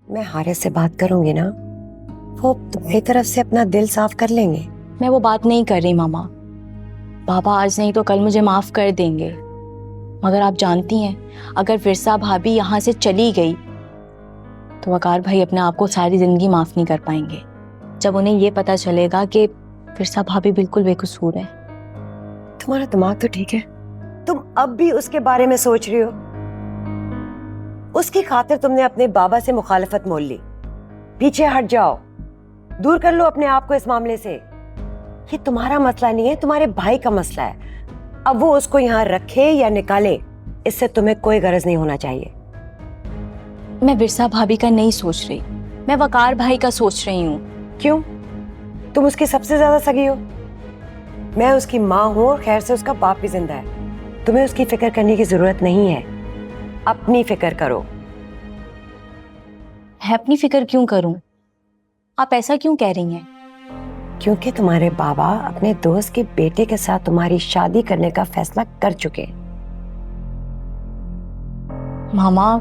मैं हारिस से बात करूंगी ना, वो तुम्हारी तरफ से अपना दिल साफ कर लेंगे। मैं वो बात नहीं कर रही मामा। बाबा आज नहीं तो कल मुझे माफ कर देंगे। मगर आप जानती हैं, अगर विरसा भाभी यहाँ से चली गई तो वकार भाई अपने आप को सारी जिंदगी माफ नहीं कर पाएंगे। जब उन्हें ये पता चलेगा कि विरसा भाभी बिल्कुल बेकसूर है। तुम्हारा दिमाग तो ठीक है, तुम अब भी उसके बारे में सोच रही हो। उसकी खातिर तुमने अपने बाबा से मुखालफत मोल ली। पीछे हट जाओ, दूर कर लो अपने आप को इस मामले से। ये तुम्हारा मसला नहीं है, तुम्हारे भाई का मसला है। अब वो उसको यहाँ रखे या निकाले, इससे तुम्हें कोई गरज नहीं होना चाहिए। मैं विरसा भाभी का नहीं सोच रही, मैं वकार भाई का सोच रही हूँ। क्यों? तुम उसकी सबसे ज्यादा सगी हो। मैं उसकी माँ हूं और खैर से उसका बाप भी जिंदा है। तुम्हें उसकी फिक्र करने की जरूरत नहीं है, अपनी फिक्र करो। मैं अपनी फिक्र क्यों करूं? आप ऐसा क्यों कह रही हैं? क्योंकि तुम्हारे बाबा अपने दोस्त के बेटे के साथ तुम्हारी शादी करने का फैसला कर चुके। मामा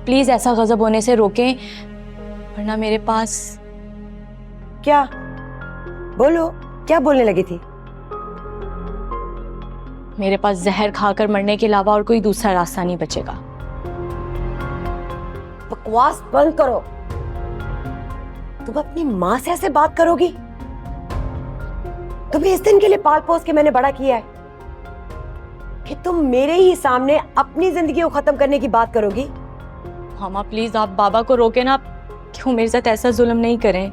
प्लीज ऐसा गजब होने से रोकें, वरना मेरे पास। क्या? बोलो, क्या बोलने लगी थी? मेरे पास जहर खाकर मरने के अलावा और कोई दूसरा रास्ता नहीं बचेगा। बकवास बंद करो। तुम अपनी माँ से ऐसे बात करोगी? तुम्हें इस दिन के लिए पाल पोस के मैंने बड़ा किया है कि तुम मेरे ही सामने अपनी जिंदगी को खत्म करने की बात करोगी? मामा प्लीज आप बाबा को रोके ना, क्यों मेरे साथ ऐसा जुल्म नहीं करें।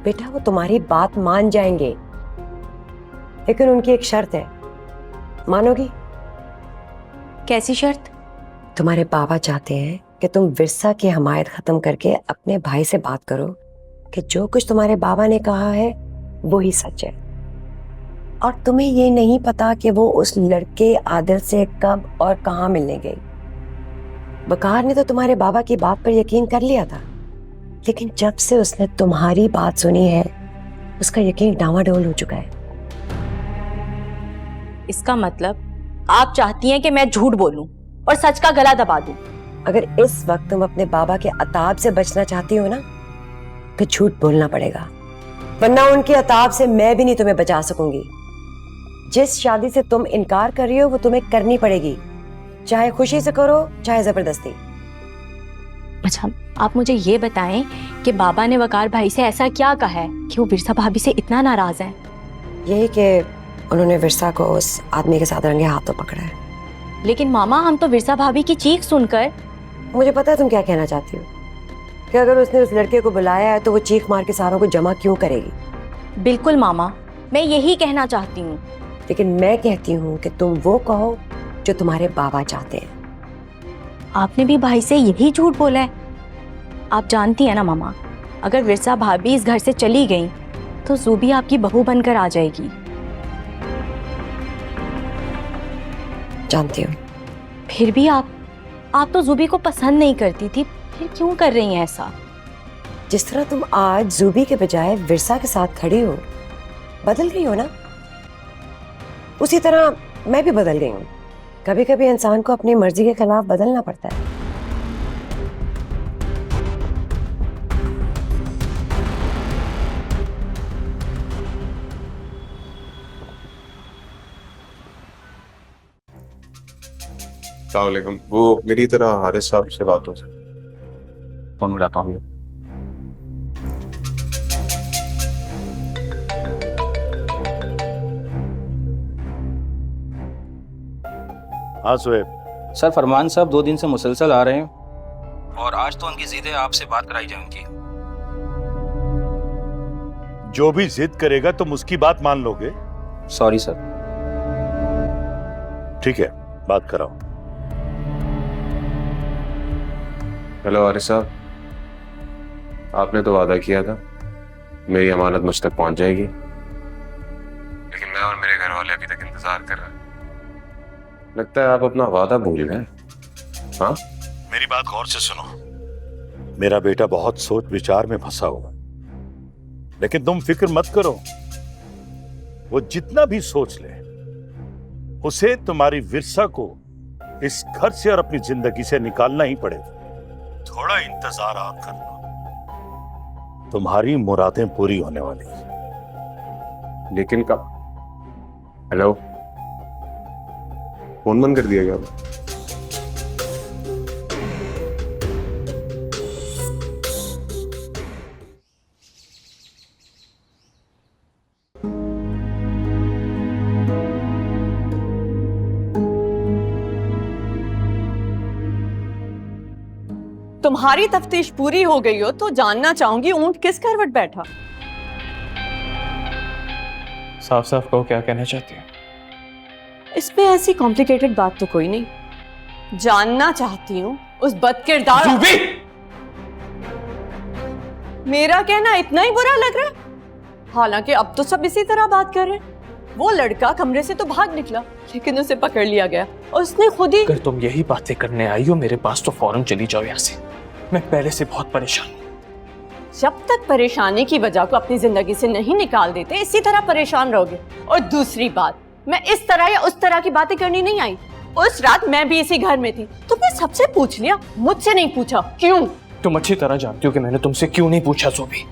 बेटा वो तुम्हारी बात मान जाएंगे, लेकिन उनकी एक शर्त है, मानोगी? कैसी शर्त? तुम्हारे बाबा चाहते हैं कि तुम विरसा की हमायत खत्म करके अपने भाई से बात करो कि जो कुछ तुम्हारे बाबा ने कहा है वो ही सच है। और तुम्हें ये नहीं पता कि वो उस लड़के आदिल से कब और कहां मिलने गई। बकार ने तो तुम्हारे बाबा की बात पर यकीन कर लिया था, लेकिन जब से उसने तुम्हारी बात सुनी है उसका यकीन डावाडोल हो चुका है। इसका मतलब आप चाहती हैं कि मैं झूठ बोलूं और सच का गला दबा दूं। अगर इस वक्त तुम अपने बाबा के अताब से बचना चाहती हो ना, तो झूठ बोलना पड़ेगा, वरना उनके अताब से मैं भी नहीं तुम्हें बचा सकूंगी। जिस शादी से तुम इनकार कर रही हो वो तुम्हें करनी पड़ेगी, चाहे खुशी से करो चाहे जबरदस्ती। अच्छा आप मुझे ये बताएं कि बाबा ने वकार भाई से ऐसा क्या कहा है कि वो विरसा भाभी से इतना नाराज है? यही कि उन्होंने विरसा को उस आदमी के साथ रंगे हाथों पकड़ा है। लेकिन मामा हम तो विरसा भाभी की चीख सुनकर। मुझे पता है तुम क्या कहना चाहती हो, कि अगर उसने उस लड़के को बुलाया है तो वो चीख मार के सारों को जमा क्यों करेगी। बिल्कुल मामा, मैं यही कहना चाहती हूँ। लेकिन मैं कहती हूँ कि तुम वो कहो जो तुम्हारे बाबा चाहते हैं। आपने भी भाई से यही झूठ बोला है? आप जानती है ना मामा, अगर विरसा भाभी इस घर से चली गई तो जूबी आपकी बहू बनकर आ जाएगी। जानती हूँ। फिर भी आप तो जूबी को पसंद नहीं करती थी, फिर क्यों कर रही हैं ऐसा? जिस तरह तुम आज जूबी के बजाय विरसा के साथ खड़ी हो, बदल गई हो ना, उसी तरह मैं भी बदल गई हूँ। कभी कभी इंसान को अपनी मर्जी के खिलाफ बदलना पड़ता है। अस्सलामुअलैकुम। वो मेरी तरह हारिस साहब से बात हो सकती? फोन मिलाता हूँ। हाँ सुहेब। सर फरमान साहब 2 दिन से मुसलसल आ रहे हैं और आज तो उनकी जिद है आपसे बात कराई जाए उनकी। जो भी जिद करेगा तुम उसकी बात मान लोगे? Sorry sir. ठीक है, बात कराओ। हेलो हारिस साहब, आपने तो वादा किया था मेरी अमानत मुझ तक पहुंच जाएगी, लेकिन मैं और मेरे घर वाले अभी तक इंतजार कर रहे हैं। लगता है आप अपना वादा भूल गए। हाँ, मेरी बात गौर से सुनो। मेरा बेटा बहुत सोच विचार में फंसा हुआ, लेकिन तुम फिक्र मत करो, वो जितना भी सोच ले उसे तुम्हारी विरसा को इस घर से और अपनी जिंदगी से निकालना ही पड़ेगा। थोड़ा इंतजार आप कर लो, तुम्हारी मुरादें पूरी होने वाली हैं। लेकिन कब? हेलो, फोन बंद कर दिया क्या? तुम्हारी तफ्तीश पूरी हो गई हो तो जानना चाहूंगी ऊंट किस करवट बैठा। साफ साफ कहो क्या कहना चाहती है। इसमें ऐसी कॉम्प्लिकेटेड बात तो कोई नहीं। जानना चाहती हूँ उस बदकिरदार मेरा कहना इतना ही बुरा लग रहा है? हालांकि अब तो सब इसी तरह बात कर रहे हैं। वो लड़का कमरे से तो भाग निकला लेकिन उसे पकड़ लिया गया और उसने खुद ही। अगर तुम यही बातें करने आई हो मेरे पास तो फौरन चली जाओ यहाँ से। मैं पहले से बहुत परेशान हूँ। जब तक परेशानी की वजह को अपनी जिंदगी से नहीं निकाल देते इसी तरह परेशान रहोगे। और दूसरी बात, मैं इस तरह या उस तरह की बातें करनी नहीं आई। उस रात मैं भी इसी घर में थी, तुमने सबसे पूछ लिया, मुझसे नहीं पूछा। क्यों? तुम अच्छी तरह जानती हो कि मैंने तुमसे क्यों नहीं पूछा ज़ोबी।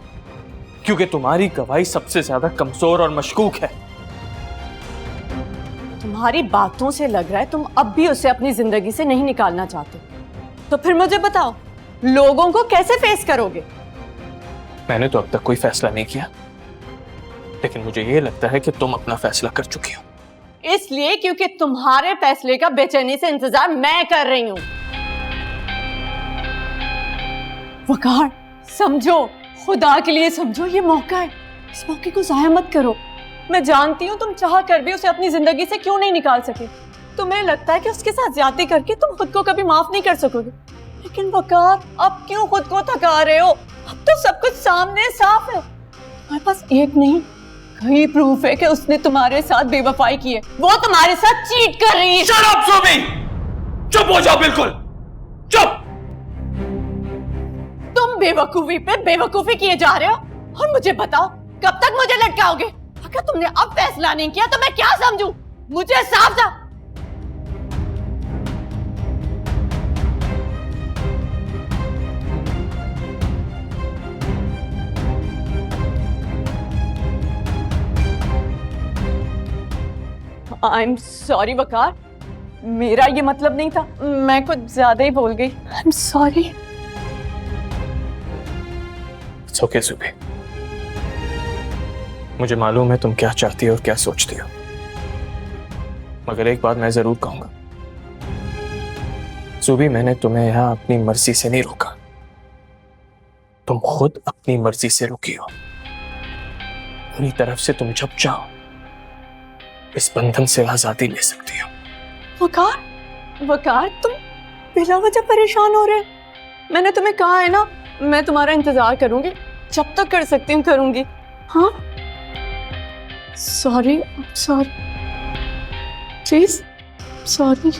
क्योंकि तुम्हारी गवाही सबसे ज्यादा कमजोर और मशकूक है। तुम्हारी बातों से लग रहा है तुम अब भी उसे अपनी जिंदगी से नहीं निकालना चाहते। तो फिर मुझे बताओ, लोगों को कैसे फेस करोगे? मैंने तो अब तक कोई फैसला नहीं किया, लेकिन मुझे ये लगता है कि तुम अपना फैसला कर चुकी हो। इसलिए क्योंकि तुम्हारे फैसले का बेचैनी से इंतजार मैं कर रही हूं। वकार, समझो, खुदा के लिए समझो, ये मौका है, इस मौके को जाया मत करो। मैं जानती हूँ तुम चाह कर भी उसे अपनी जिंदगी से क्यों नहीं निकाल सके। तुम्हें लगता है कि उसके साथ ज्यादती करके तुम खुद को कभी माफ नहीं कर सकोगे, लेकिन वकार अब क्यों खुद को थका रहे हो? अब तो सब कुछ सामने साफ है। तुम्हारे पास एक नहीं कई प्रूफ है कि उसने तुम्हारे साथ बेवफाई की है। वो तुम्हारे साथ चीट कर रही है। Shut up, ज़ोबी! चुप हो जाओ, बिल्कुल चुप। तुम बेवकूफी पे बेवकूफी किए जा रहे हो और मुझे बताओ कब तक मुझे लटकाओगे? अगर तुमने अब फैसला नहीं किया तो मैं क्या समझूं? मुझे साफ साफ। आई एम सॉरी वकार, मेरा ये मतलब नहीं था, मैं कुछ ज्यादा ही बोल गई। I am sorry. It's okay, ज़ोबी। मुझे मालूम है तुम क्या चाहती हो और क्या सोचती हो, मगर एक बात मैं जरूर कहूंगा, ज़ोबी, मैंने तुम्हें यहां अपनी मर्जी से नहीं रोका। तुम खुद अपनी मर्जी से रुकी हो। अपनी तरफ से तुम जब चाहो इस बंधन से आजादी ले सकती हो। वकार, तुम बिला वजह परेशान हो रहे हो। मैंने तुम्हें कहा है ना, मैं तुम्हारा इंतजार करूंगी, जब तक कर सकती हूँ करूंगी। हाँ, सॉरी प्लीज, सॉरी।